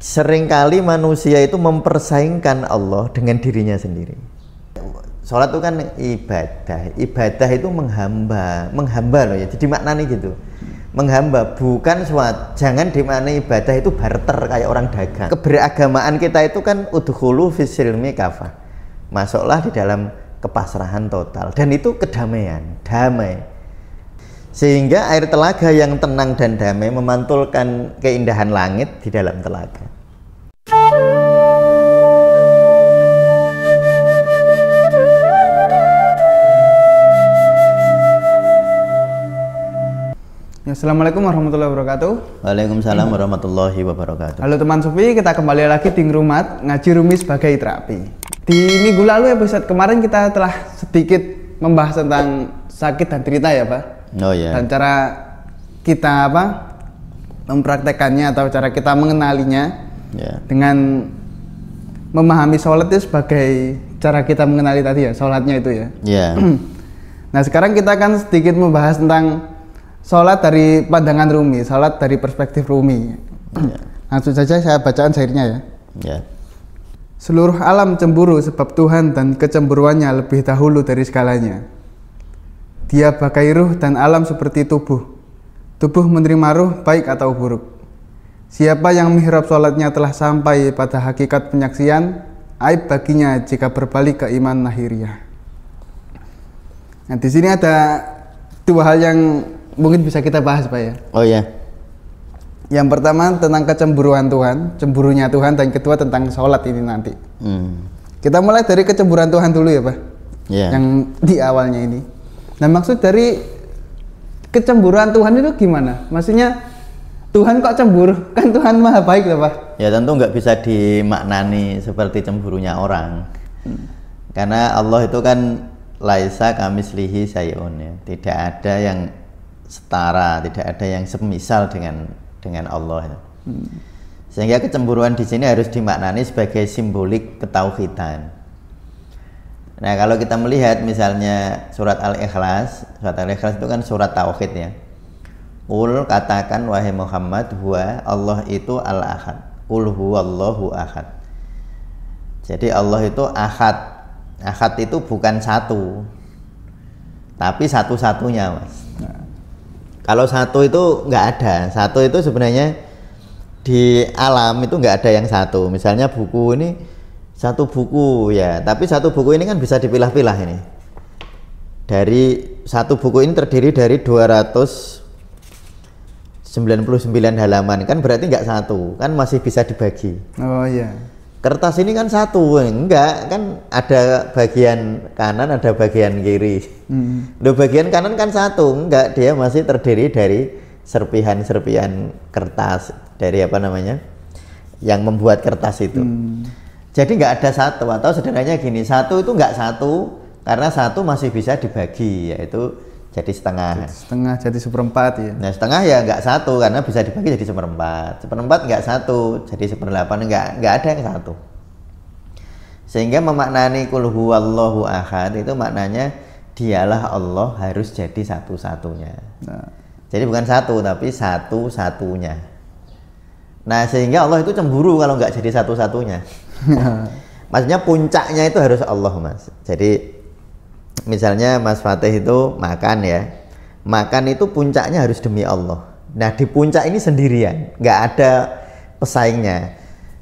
Seringkali manusia itu mempersaingkan Allah dengan dirinya sendiri. Sholat itu kan ibadah itu menghamba loh ya, jadi maknanya gitu. Menghamba, bukan jangan dimaknai ibadah itu barter kayak orang dagang. Keberagamaan kita itu kan udkhulu fis silmi kafah, masuklah di dalam kepasrahan total, dan itu kedamaian, damai. Sehingga air telaga yang tenang dan damai memantulkan keindahan langit di dalam telaga. Assalamualaikum warahmatullahi wabarakatuh. Waalaikumsalam warahmatullahi wabarakatuh. Halo teman Sufi, kita kembali lagi di Ngrumat ngaji Rumi sebagai terapi. Di minggu lalu episode kemarin kita telah sedikit membahas tentang sakit dan cerita ya Pak. Oh ya. Dan cara kita mempraktekannya atau cara kita mengenalinya dengan memahami sholat itu sebagai cara kita mengenali tadi ya, sholatnya itu ya. Nah sekarang kita akan sedikit membahas tentang sholat dari pandangan Rumi, sholat dari perspektif Rumi. Langsung saja saya bacaan syairnya ya. Seluruh alam cemburu sebab Tuhan dan kecemburuannya lebih dahulu dari segalanya. Dia bagai ruh dan alam seperti tubuh. Tubuh menerima ruh baik atau buruk. Siapa yang mihrab sholatnya telah sampai pada hakikat penyaksian, aib baginya jika berbalik ke iman lahiriah. Nah di sini ada dua hal yang mungkin bisa kita bahas Pak ya. Oh ya. Yang pertama tentang kecemburuan Tuhan, cemburunya Tuhan, dan kedua tentang sholat ini nanti. Kita mulai dari kecemburuan Tuhan dulu ya Pak. Yang di awalnya ini. Nah maksud dari kecemburuan Tuhan itu gimana? Maksudnya Tuhan kok cemburu? Kan Tuhan maha baik loh Pak. Ya tentu nggak bisa dimaknani seperti cemburunya orang. Karena Allah itu kan laisa kamislihi syai'un ya. Tidak ada yang setara, tidak ada yang semisal dengan Allah ya. Sehingga kecemburuan di sini harus dimaknani sebagai simbolik ketauhidan. Nah kalau kita melihat misalnya surat Al-Ikhlas itu kan surat tauhid ya. Qul, katakan wahai Muhammad, huwa Allah itu al-ahad. Qul huwallahu ahad. Jadi Allah itu ahad. Ahad itu bukan satu, tapi satu-satunya Mas. Kalau satu itu nggak ada. Satu itu sebenarnya di alam itu nggak ada yang satu. Misalnya buku ini satu buku ya, tapi satu buku ini kan bisa dipilah-pilah ini. Dari satu buku ini terdiri dari 299 halaman, kan berarti nggak satu, kan masih bisa dibagi. Oh iya. Kertas ini kan satu, enggak, kan ada bagian kanan, ada bagian kiri. Loh, bagian kanan kan satu, enggak, dia masih terdiri dari serpihan-serpihan kertas, dari yang membuat kertas itu. Jadi enggak ada satu, atau sederhananya gini, satu itu enggak satu, karena satu masih bisa dibagi, yaitu jadi setengah. Setengah jadi seperempat ya. Nah setengah ya enggak satu, karena bisa dibagi jadi seperempat. Seperempat enggak satu, jadi seperdelapan enggak ada yang satu. Sehingga memaknani qul huwallahu ahad itu maknanya dialah Allah harus jadi satu-satunya. Jadi bukan satu, tapi satu-satunya. Nah sehingga Allah itu cemburu kalau enggak jadi satu-satunya. Maksudnya puncaknya itu harus Allah Mas. Jadi misalnya Mas Fatih itu makan ya, makan itu puncaknya harus demi Allah. Nah di puncak ini sendirian, nggak ada pesaingnya.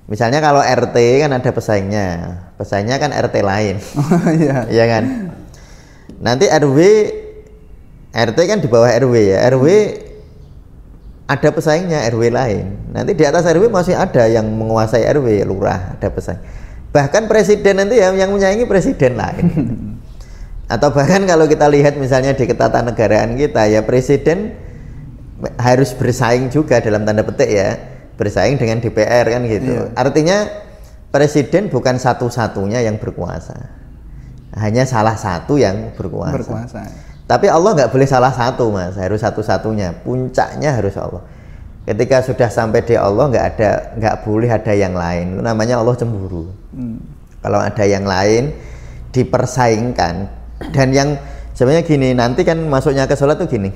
Misalnya kalau RT kan ada pesaingnya kan RT lain. Iya kan. Nanti RT kan di bawah RW ya, RW ada pesaingnya RW lain. Nanti di atas RW masih ada yang menguasai RW, lurah, ada pesaing. Bahkan presiden nanti ya yang menyaingi presiden lain. Atau bahkan kalau kita lihat misalnya di ketatanegaraan kita ya, presiden harus bersaing juga dalam tanda petik ya, bersaing dengan DPR kan gitu. Artinya presiden bukan satu-satunya yang berkuasa, hanya salah satu yang berkuasa. Tapi Allah nggak boleh salah satu Mas, harus satu-satunya, puncaknya harus Allah. Ketika sudah sampai di Allah nggak boleh ada yang lain, itu namanya Allah cemburu. Kalau ada yang lain dipersaingkan. Dan yang sebenarnya gini, nanti kan masuknya ke sholat tuh gini,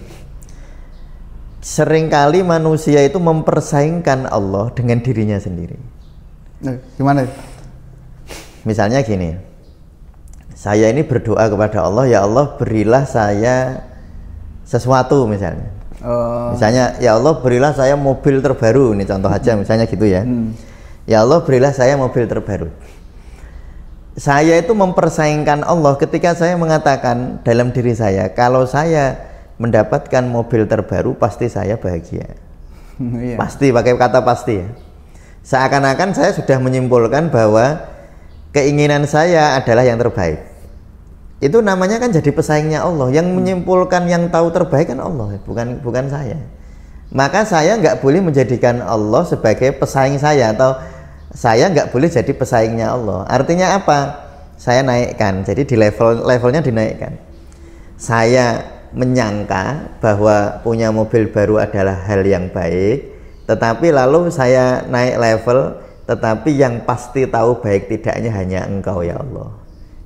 seringkali manusia itu mempersaingkan Allah dengan dirinya sendiri. Gimana? Misalnya gini, saya ini berdoa kepada Allah, ya Allah berilah saya sesuatu misalnya. Misalnya, ya Allah berilah saya mobil terbaru, ini contoh aja misalnya gitu ya. Ya Allah berilah saya mobil terbaru. Saya itu mempersaingkan Allah ketika saya mengatakan dalam diri saya, kalau saya mendapatkan mobil terbaru pasti saya bahagia. Pasti, pakai kata pasti ya. Seakan-akan saya sudah menyimpulkan bahwa keinginan saya adalah yang terbaik. Itu namanya kan jadi pesaingnya Allah. Yang menyimpulkan yang tahu terbaik kan Allah, bukan saya. Maka saya nggak boleh menjadikan Allah sebagai pesaing saya, atau saya nggak boleh jadi pesaingnya Allah. Artinya apa? Saya naikkan, jadi di levelnya dinaikkan. Saya menyangka bahwa punya mobil baru adalah hal yang baik, tetapi lalu saya naik level, tetapi yang pasti tahu baik tidaknya hanya Engkau ya Allah.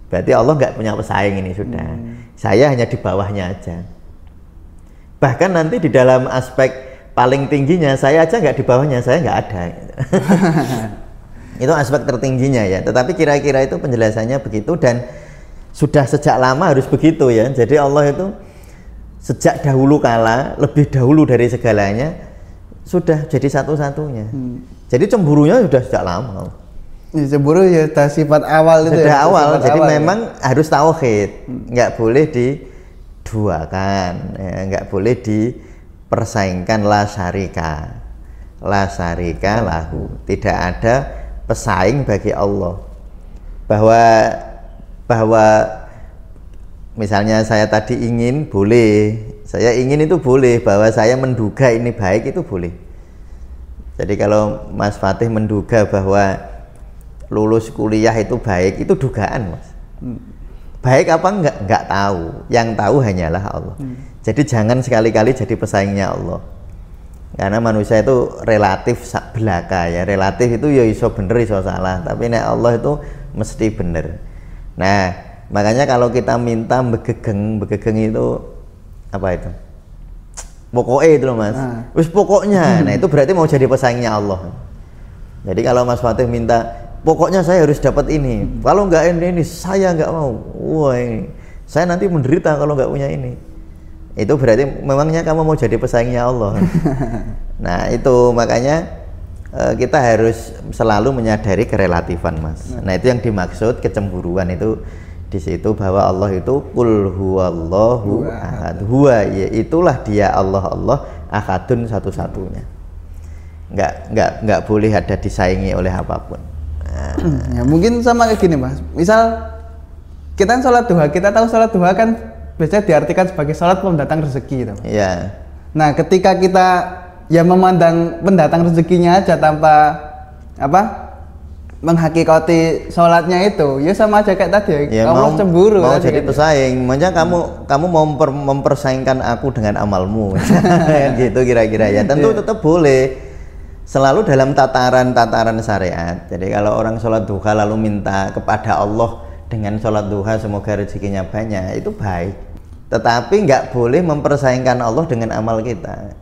Berarti Allah nggak punya pesaing ini sudah. Saya hanya di bawahnya aja. Bahkan nanti di dalam aspek paling tingginya saya aja nggak di bawahnya, saya nggak ada. Itu aspek tertingginya ya. Tetapi kira-kira itu penjelasannya begitu, dan sudah sejak lama harus begitu ya. Jadi Allah itu sejak dahulu kala, lebih dahulu dari segalanya, sudah jadi satu-satunya. Jadi cemburunya sudah sejak lama. Cemburu ya sifat awal itu. Sudah ya, awal. Jadi awal, memang ya, harus tauhid, nggak boleh diduakan, ya, nggak boleh dipersaingkan. La syarika lahu. Tidak ada pesaing bagi Allah. Bahwa misalnya saya tadi ingin, boleh. Saya ingin itu boleh. Bahwa saya menduga ini baik itu boleh. Jadi kalau Mas Fatih menduga bahwa lulus kuliah itu baik, itu dugaan Mas. Baik apa enggak tahu. Yang tahu hanyalah Allah. Jadi jangan sekali-kali jadi pesaingnya Allah. Karena manusia itu relatif belaka ya. Relatif itu ya iso bener iso salah, tapi nek Allah itu mesti bener. Nah, makanya kalau kita minta begegeng itu apa itu? Pokoknya itu loh Mas. Wis pokoknya. Nah, itu berarti mau jadi pesaingnya Allah. Jadi kalau Mas Fatih minta pokoknya saya harus dapat ini. Kalau enggak ini saya enggak mau. Wah, ini saya nanti menderita kalau enggak punya ini. Itu berarti memangnya kamu mau jadi pesaingnya Allah. Nah itu makanya kita harus selalu menyadari kerelatifan Mas. Nah itu yang dimaksud kecemburuan itu di situ, bahwa Allah itu qul huwallahu ahad. Huwa ya itulah dia Allah ahadun, satu-satunya. Nggak boleh ada disaingi oleh apapun. Ya, mungkin sama kayak gini Mas. Misal kita sholat duha, kita tahu sholat duha kan biasanya diartikan sebagai sholat pendatang rezeki gitu. Iya. Nah, ketika kita ya memandang pendatang rezekinya aja tanpa menghakikati sholatnya itu, ya sama aja kayak tadi ya, kamu cemburu. Mau jadi pesaing, makanya kamu mau mempersaingkan aku dengan amalmu, gitu kira-kira ya. Tentu tetap boleh, selalu dalam tataran syariat. Jadi kalau orang sholat duha lalu minta kepada Allah dengan sholat duha semoga rezekinya banyak, itu baik. Tetapi nggak boleh mempersaingkan Allah dengan amal kita.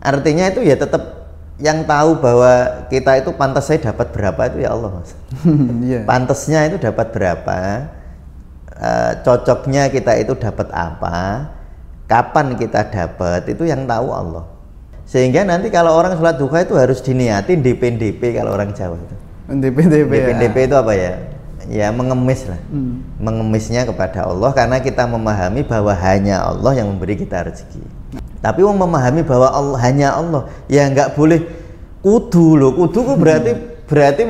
Artinya itu ya tetap yang tahu bahwa kita itu pantas saya dapat berapa itu ya Allah Mas. Pantasnya itu dapat berapa, cocoknya kita itu dapat apa, kapan kita dapat, itu yang tahu Allah. Sehingga nanti kalau orang sholat duha itu harus diniatin DP kalau orang Jawa itu. DP itu apa ya? Ya mengemis lah, mengemisnya kepada Allah, karena kita memahami bahwa hanya Allah yang memberi kita rezeki. Tapi orang memahami bahwa Allah, hanya Allah, ya nggak boleh kudu kok berarti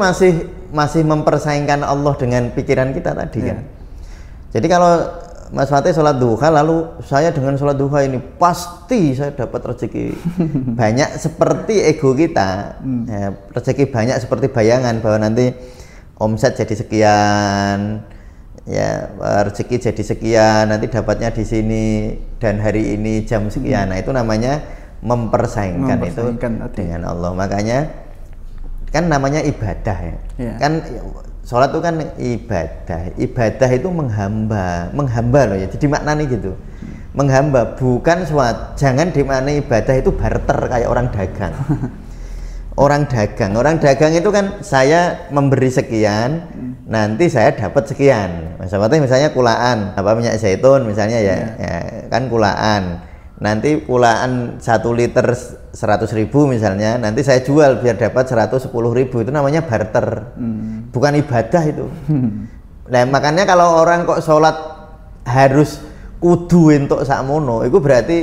masih mempersaingkan Allah dengan pikiran kita tadi kan. Jadi kalau Mas Fatih sholat duha lalu saya dengan sholat duha ini pasti saya dapat rezeki banyak seperti ego kita, ya, rezeki banyak seperti bayangan bahwa nanti omset jadi sekian, ya rezeki jadi sekian, nanti dapatnya di sini dan hari ini jam sekian. Nah itu namanya mempersaingkan itu dengan Allah. Makanya kan namanya ibadah ya. Kan sholat itu kan ibadah itu menghamba loh ya. Jadi maknanya gitu, menghamba, bukan suatu. Jangan dimaknai ibadah itu barter kayak orang dagang. Orang dagang itu kan saya memberi sekian, nanti saya dapat sekian. Misalnya kulaan, apa minyak zaitun misalnya ya kan kulaan. Nanti kulaan 1 liter 100.000 misalnya, nanti saya jual biar dapat 110.000, itu namanya barter. Bukan ibadah itu. Nah, makanya kalau orang kok sholat harus kudu entuk sakmono, itu berarti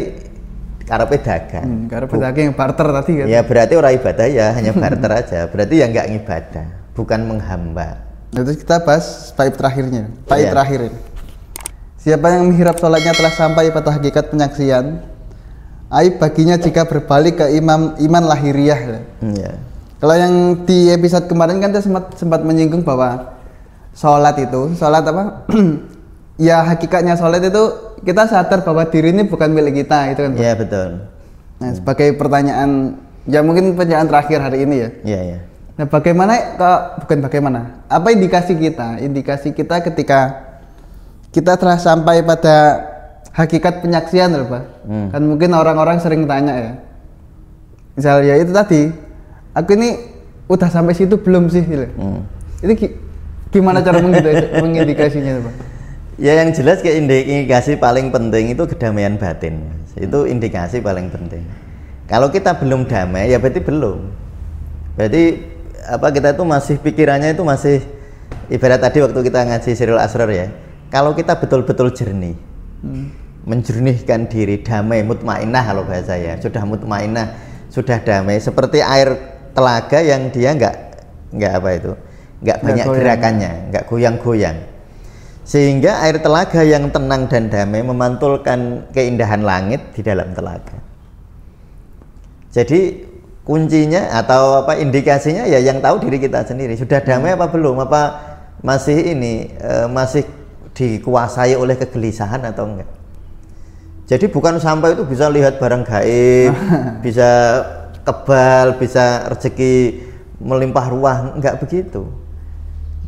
karepe dagang. Karepe dagang barter tadi kan. Ya berarti orang ibadah ya hanya barter aja. Berarti ya nggak ngibadah, bukan menghamba. Nah, terus kita bahas bait terakhirnya. Bait terakhir. Siapa yang menghirap sholatnya telah sampai pada hakikat penyaksian, aib baginya jika berbalik ke iman lahiriah. Kalau yang di episode kemarin kan kita sempat menyinggung bahwa sholat apa? Ya hakikatnya sholat itu kita sadar bahwa diri ini bukan milik kita, itu kan? Iya betul. Nah, sebagai pertanyaan, ya mungkin pertanyaan terakhir hari ini ya. Iya. Nah, apa indikasi kita ketika kita telah sampai pada hakikat penyaksian, loh Pak? Kan mungkin orang-orang sering tanya ya. Misalnya itu tadi, aku ini udah sampai situ belum sih? Itu gimana cara mengindikasinya, Pak? Ya yang jelas indikasi paling penting itu kedamaian batin. Itu indikasi paling penting. Kalau kita belum damai ya berarti belum. Berarti apa kita itu masih pikirannya itu masih ibarat tadi waktu kita ngaji Sirul Asrar ya. Kalau kita betul-betul jernih, menjernihkan diri, damai, mutmainah kalau bahasa ya. Sudah mutmainah, sudah damai seperti air telaga yang dia enggak banyak gerakannya, enggak goyang-goyang. Sehingga air telaga yang tenang dan damai memantulkan keindahan langit di dalam telaga. Jadi kuncinya atau apa indikasinya ya yang tahu diri kita sendiri. Sudah damai apa belum? Apa masih masih dikuasai oleh kegelisahan atau enggak? Jadi bukan sampai itu bisa lihat barang gaib, bisa kebal, bisa rezeki melimpah ruah, enggak begitu.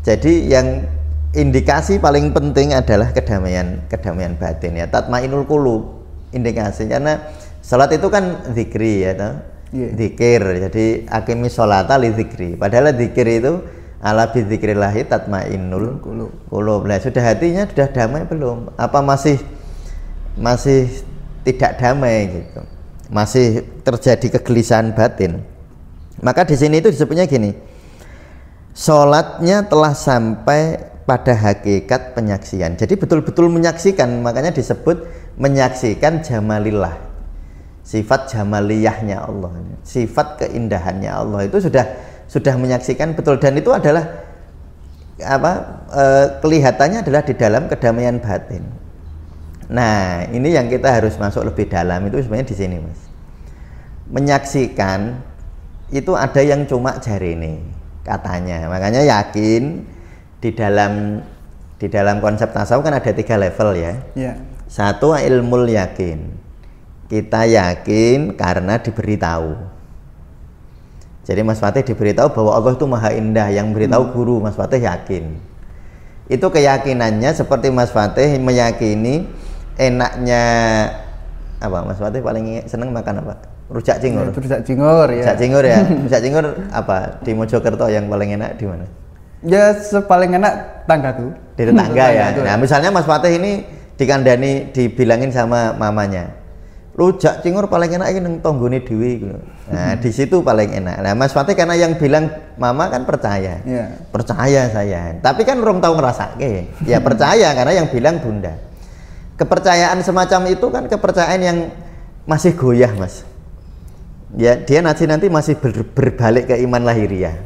Jadi yang indikasi paling penting adalah kedamaian batin ya, tatmainul qulub indikasi, karena salat itu kan zikri ya toh. Zikir, jadi aqimis sholata li zikri, padahal zikir itu ala bi zikrillahi tatmainul qulub. Nah, sudah hatinya sudah damai belum? Apa masih tidak damai gitu? Masih terjadi kegelisahan batin. Maka di sini itu disebutnya gini, sholatnya telah sampai pada hakikat penyaksian. Jadi betul-betul menyaksikan, makanya disebut menyaksikan jamalillah, sifat jamaliyahnya Allah, sifat keindahannya Allah itu sudah menyaksikan betul, dan itu adalah kelihatannya adalah di dalam kedamaian batin. Nah, ini yang kita harus masuk lebih dalam itu sebenarnya di sini, Mas. Menyaksikan itu ada yang cuma jari ini katanya, makanya yakin. Di dalam konsep tasawuf kan ada 3 level ya. Satu ilmul yakin, kita yakin karena diberitahu. Jadi Mas Fatih diberitahu bahwa Allah itu maha indah, yang beritahu guru, Mas Fatih yakin. Itu keyakinannya seperti Mas Fatih meyakini enaknya apa? Mas Fatih paling seneng makan apa? Rujak cingur. Rujak cingur ya. Rujak cingur ya. Rujak cingur apa? Di Mojokerto yang paling enak di mana? Ya paling enak tanggaku. Di tetangga ya. Nah misalnya Mas Fatih ini dikandani, dibilangin sama mamanya, rujak cingur paling enak ini tonggone dhewe. Nah di situ paling enak. Nah Mas Fatih karena yang bilang mama kan percaya, percaya saya. Tapi kan orang tahu ngerasake. Ya percaya karena yang bilang bunda. Kepercayaan semacam itu kan kepercayaan yang masih goyah, Mas. Ya dia nanti masih berbalik ke iman lahiriah.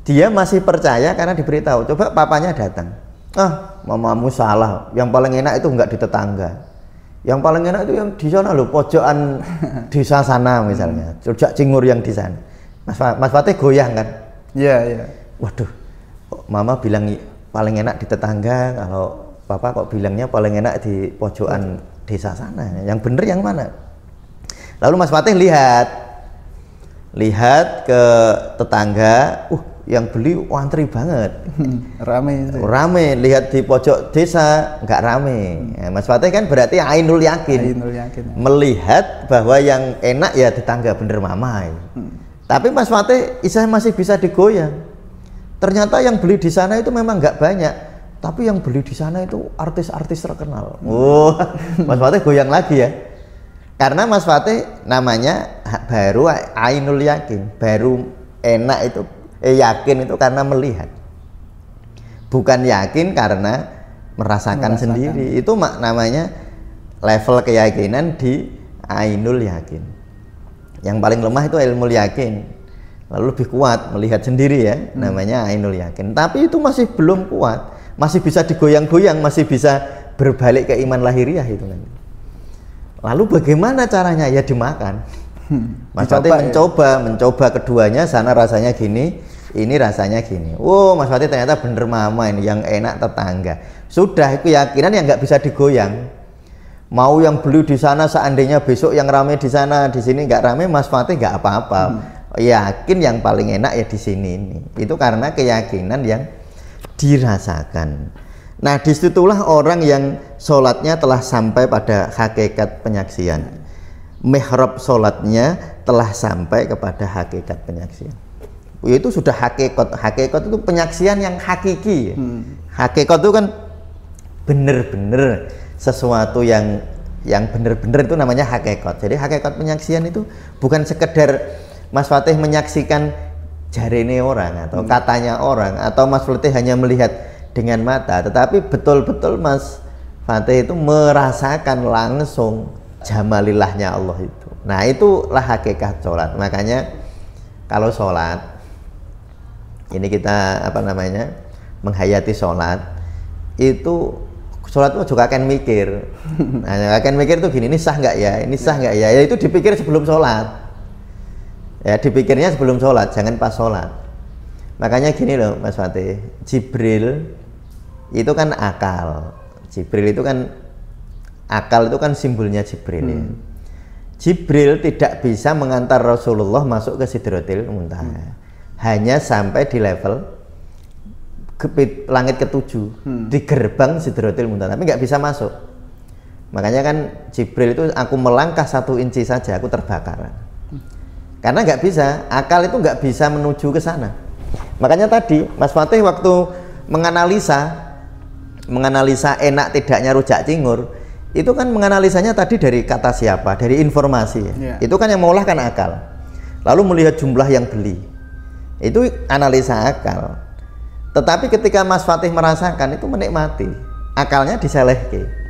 Dia masih percaya karena diberitahu. Coba papanya datang, mamamu salah, yang paling enak itu enggak di tetangga, yang paling enak itu yang di sana loh, pojokan desa sana misalnya, rujak cingur yang di sana. Mas Fatih goyang kan? Iya. Waduh, kok mama bilang paling enak di tetangga, kalau papa kok bilangnya paling enak di pojokan desa sana, yang bener yang mana? Lalu Mas Fatih lihat ke tetangga, yang beli antri banget, rame. Lihat di pojok desa nggak rame. Ya, Mas Fatih kan berarti ainul yakin, melihat bahwa yang enak ya tetangga bener mama. Tapi Mas Fatih isih masih bisa digoyang. Ternyata yang beli di sana itu memang nggak banyak, tapi yang beli di sana itu artis-artis terkenal. Oh, Mas Fatih goyang lagi ya. Karena Mas Fatih namanya baru ainul yakin, baru enak itu, yakin itu karena melihat. Bukan yakin karena merasakan sendiri. Itu namanya level keyakinan di ainul yakin. Yang paling lemah itu ilmu yakin, lalu lebih kuat melihat sendiri ya, namanya ainul yakin. Tapi itu masih belum kuat, masih bisa digoyang-goyang, masih bisa berbalik ke iman lahiriah itu kan. Lalu bagaimana caranya? Ya dimakan. Mas Fatih mencoba keduanya, sana rasanya gini, ini rasanya gini. Oh, Mas Fatih ternyata bener mama ini, yang enak tetangga. Sudah, itu keyakinan yang nggak bisa digoyang. Mau yang beli di sana, seandainya besok yang rame di sana, di sini nggak rame, Mas Fatih nggak apa-apa. Yakin yang paling enak ya di sini ini. Itu karena keyakinan yang dirasakan. Nah, disitulah orang yang sholatnya telah sampai pada hakikat penyaksian. Mihrab sholatnya telah sampai kepada hakikat penyaksian. Itu sudah hakikat. Hakikat itu penyaksian yang hakiki. Hakikat itu kan bener-bener sesuatu yang benar-benar itu namanya hakikat. Jadi hakikat penyaksian itu bukan sekedar Mas Fatih menyaksikan jarene orang atau katanya orang, atau Mas Fatih hanya melihat dengan mata, tetapi betul-betul Mas Fatih itu merasakan langsung jamalillahnya Allah itu. Nah, itulah hakikat sholat. Makanya kalau sholat ini kita menghayati sholat itu, sholat itu juga akan mikir. Nah, akan mikir tuh gini, ini sah nggak ya, ini sah nggak ya. Ya itu dipikir sebelum sholat. Ya dipikirnya sebelum sholat, jangan pas sholat. Makanya gini loh Mas Fatih, Jibril itu kan akal. Jibril itu kan akal, itu kan simbolnya Jibril. Ya. Jibril tidak bisa mengantar Rasulullah masuk ke Sidratil Muntaha. Hanya sampai di level langit ketujuh, di gerbang Sidratil Muntaha, tapi nggak bisa masuk. Makanya kan Jibril itu, aku melangkah 1 inci saja aku terbakar, karena nggak bisa, akal itu nggak bisa menuju ke sana. Makanya tadi Mas Fatih waktu menganalisa enak tidaknya rujak cingur, itu kan menganalisanya tadi dari kata siapa, dari informasi ya. Itu kan yang mengolah kan akal, lalu melihat jumlah yang beli, itu analisa akal. Tetapi ketika Mas Fatih merasakan, itu menikmati, akalnya diselehke.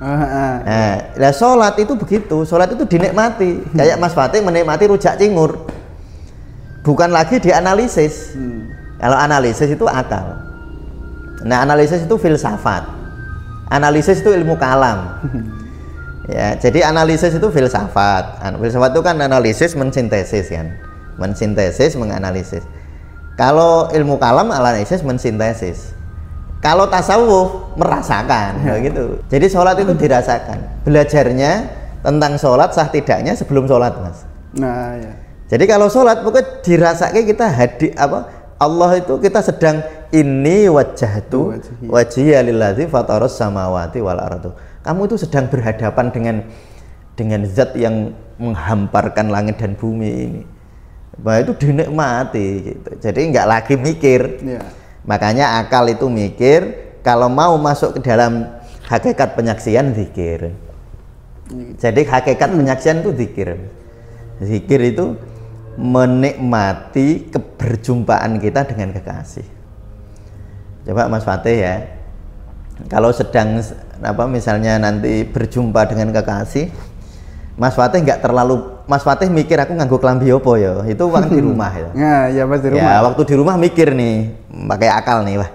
Nah, sholat itu begitu, sholat itu dinikmati. Kayak Mas Fatih menikmati rujak cingur, bukan lagi dianalisis. Kalau analisis itu akal. Nah, analisis itu filsafat, analisis itu ilmu kalam. Ya, jadi analisis itu filsafat. Filsafat itu kan analisis, mensintesis kan, mensintesis, menganalisis. Kalau ilmu kalam analisis, mensintesis. Kalau tasawuf merasakan, gitu. Jadi sholat itu dirasakan. Belajarnya tentang sholat sah tidaknya sebelum sholat, Mas. Nah, ya. Jadi kalau sholat pokoknya dirasakan, kita Allah itu kita sedang inni wajjahtu wajhiya lillazi fataras samawati wal ardu. Kamu itu sedang berhadapan dengan zat yang menghamparkan langit dan bumi ini. Bah, itu dinikmati gitu. Jadi nggak lagi mikir. Makanya akal itu mikir, kalau mau masuk ke dalam hakikat penyaksian zikir. Jadi hakikat penyaksian itu zikir. Zikir itu menikmati keberjumpaan kita dengan kekasih. Coba Mas Fatih ya, kalau sedang misalnya nanti berjumpa dengan kekasih, Mas Fatih nggak terlalu, Mas Fatih mikir aku nganggo klambi opo ya, itu waktu di rumah ya. Ya pas di rumah. Ya waktu di rumah mikir nih, pakai akal nih, wah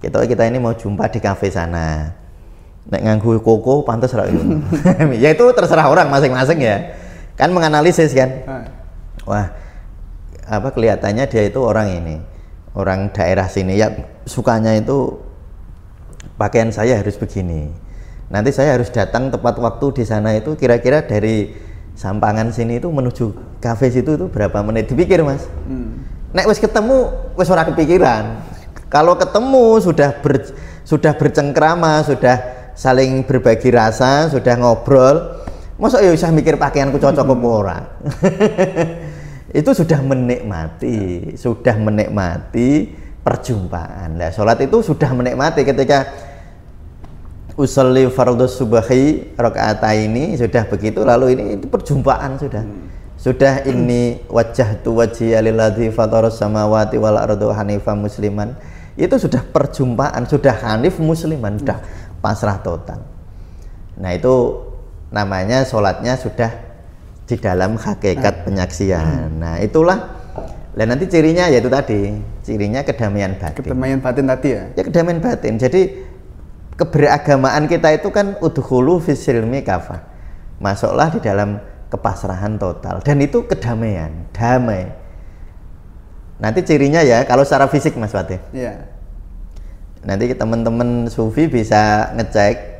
kita ini mau jumpa di kafe sana, nek nganggo koko pantas ra itu. Ya itu terserah orang masing-masing ya, kan menganalisis kan. Wah kelihatannya dia itu orang daerah sini ya, sukanya itu pakaian saya harus begini. Nanti saya harus datang tepat waktu di sana itu kira-kira dari Sampangan sini itu menuju kafe situ itu berapa menit, dipikir Mas. Nek wis ketemu wis ora kepikiran. Kalau ketemu sudah bercengkrama, sudah saling berbagi rasa, sudah ngobrol, masa ya usah mikir pakaianku cocok apa ora. itu sudah menikmati perjumpaan. Nah, sholat itu sudah menikmati ketika usolli fardhus subhi rakaataini sudah begitu, lalu ini itu perjumpaan sudah ini wajjahtu wajhiya lilladzi fataras samawati wal arda hanifan musliman, itu sudah perjumpaan, sudah hanif musliman, sudah pasrah total. Nah itu namanya sholatnya sudah di dalam hakikat penyaksian. Nah itulah, dan nanti cirinya yaitu tadi, cirinya kedamaian batin. Kedamaian batin tadi ya? Ya kedamaian batin. Jadi keberagamaan kita itu kan udkhulu fis silmi kafah, masuklah di dalam kepasrahan total, dan itu kedamaian, damai. Nanti cirinya ya, kalau secara fisik Mas Fatih. Iya. Nanti teman-teman sufi bisa ngecek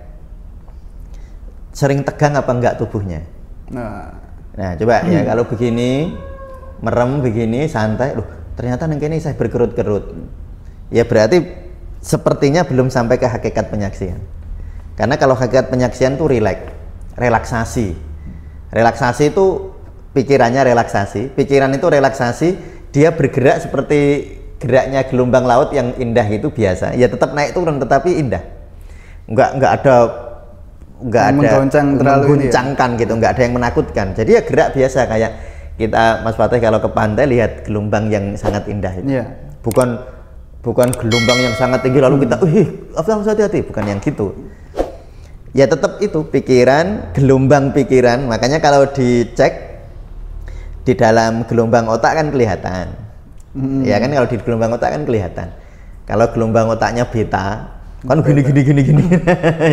sering tegang apa enggak tubuhnya. Nah coba ya, kalau begini merem begini santai, loh ternyata nengkini saya berkerut-kerut, ya berarti sepertinya belum sampai ke hakikat penyaksian. Karena kalau hakikat penyaksian itu relaksasi itu pikirannya relaksasi, pikiran itu relaksasi, dia bergerak seperti geraknya gelombang laut yang indah itu biasa, ya tetap naik turun tetapi indah, nggak ada mengguncangkan gitu, nggak ada yang menakutkan, jadi ya gerak biasa kayak kita Mas Fatih kalau ke pantai lihat gelombang yang sangat indah itu, bukan gelombang yang sangat tinggi lalu kita hati-hati, bukan yang gitu. Ya tetap itu pikiran, gelombang pikiran. Makanya kalau dicek di dalam gelombang otak kan kelihatan. Ya kan, kalau di gelombang otak kan kelihatan. Kalau gelombang otaknya beta kan gini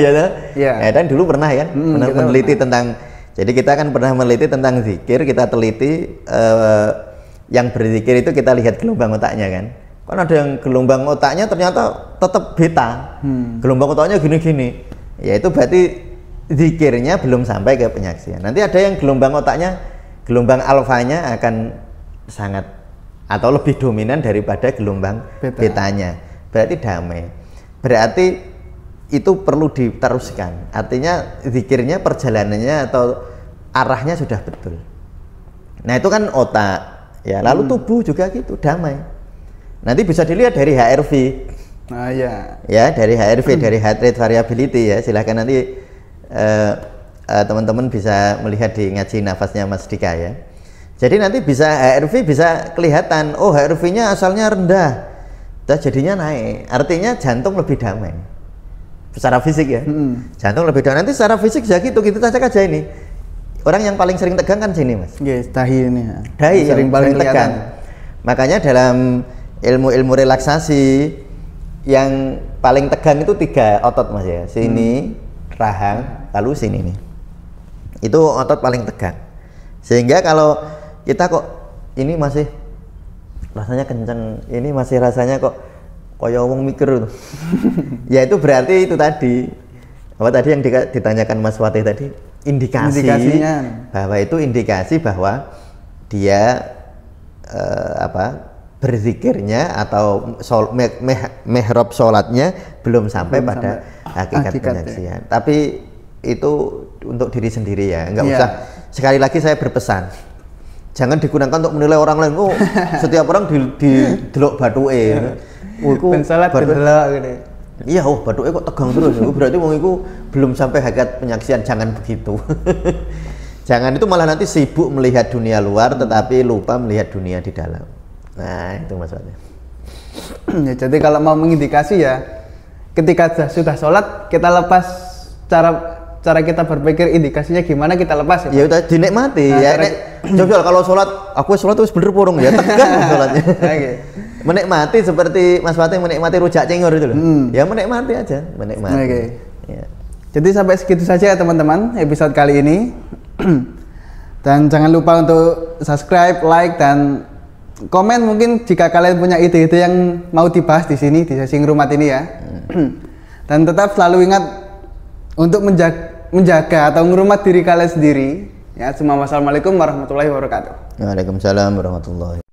ya toh? Ya kan dulu pernah kan meneliti tentang, jadi kita kan pernah meneliti tentang zikir, kita teliti yang berzikir itu kita lihat gelombang otaknya kan ada yang gelombang otaknya ternyata tetap beta, gelombang otaknya gini-gini, ya itu berarti zikirnya belum sampai ke penyaksian. Nanti ada yang gelombang otaknya, gelombang alfanya akan sangat atau lebih dominan daripada gelombang betanya, berarti damai, berarti itu perlu diteruskan, artinya zikirnya perjalanannya atau arahnya sudah betul. Nah itu kan otak ya, lalu tubuh juga gitu, damai. Nanti bisa dilihat dari HRV. Ya dari HRV, dari heart rate variability ya. Silahkan nanti teman-teman bisa melihat di ngaji nafasnya Mas Dika ya. Jadi nanti bisa HRV bisa kelihatan, oh HRV-nya asalnya rendah, terus jadinya naik. Artinya jantung lebih damai. Secara fisik ya. Jantung lebih damai. Nanti secara fisik ya gitu, kita cek aja ini. Orang yang paling sering tegang kan sini Mas. Yes, dahi ini ya. Dahi yang paling tegang. Makanya dalam ilmu relaksasi yang paling tegang itu 3 otot Mas ya, sini, rahang, lalu sini nih, itu otot paling tegang. Sehingga kalau kita kok ini masih rasanya kenceng, ini masih rasanya kok kayak wong mikir ya itu berarti itu tadi apa tadi yang ditanyakan Mas Fatih tadi, indikasinya bahwa itu indikasi bahwa dia berzikirnya atau mihrab sholatnya belum sampai pada hakikat penyaksian. Tapi itu untuk diri sendiri ya, nggak usah. Sekali lagi saya berpesan, jangan digunakan untuk menilai orang lain. Oh setiap orang di delok batuke, salat delok gitu. Iya, oh batuke kok tegang terus, berarti wong iku belum sampai hakikat penyaksian. Jangan begitu. Jangan, itu malah nanti sibuk melihat dunia luar tetapi lupa melihat dunia di dalam. Nah itu maksudnya. Ya, jadi kalau mau mengindikasi ya, ketika sudah sholat kita lepas cara kita berpikir, indikasinya gimana kita lepas ya. Ya udah dinikmati ya. Coba kalau sholat, aku sholat terus bener purung ya, tegang sholatnya. Menikmati seperti Mas Fatih menikmati rujak cingur itu loh. Ya menikmati aja, menikmati. Ya. Jadi sampai segitu saja ya teman-teman episode kali ini. Dan jangan lupa untuk subscribe, like, dan komen mungkin jika kalian punya ide-ide yang mau dibahas di sini di sesi Ngrumat ini ya. Dan tetap selalu ingat untuk menjaga atau ngrumat diri kalian sendiri ya. Assalamualaikum warahmatullahi wabarakatuh. Waalaikumsalam warahmatullahi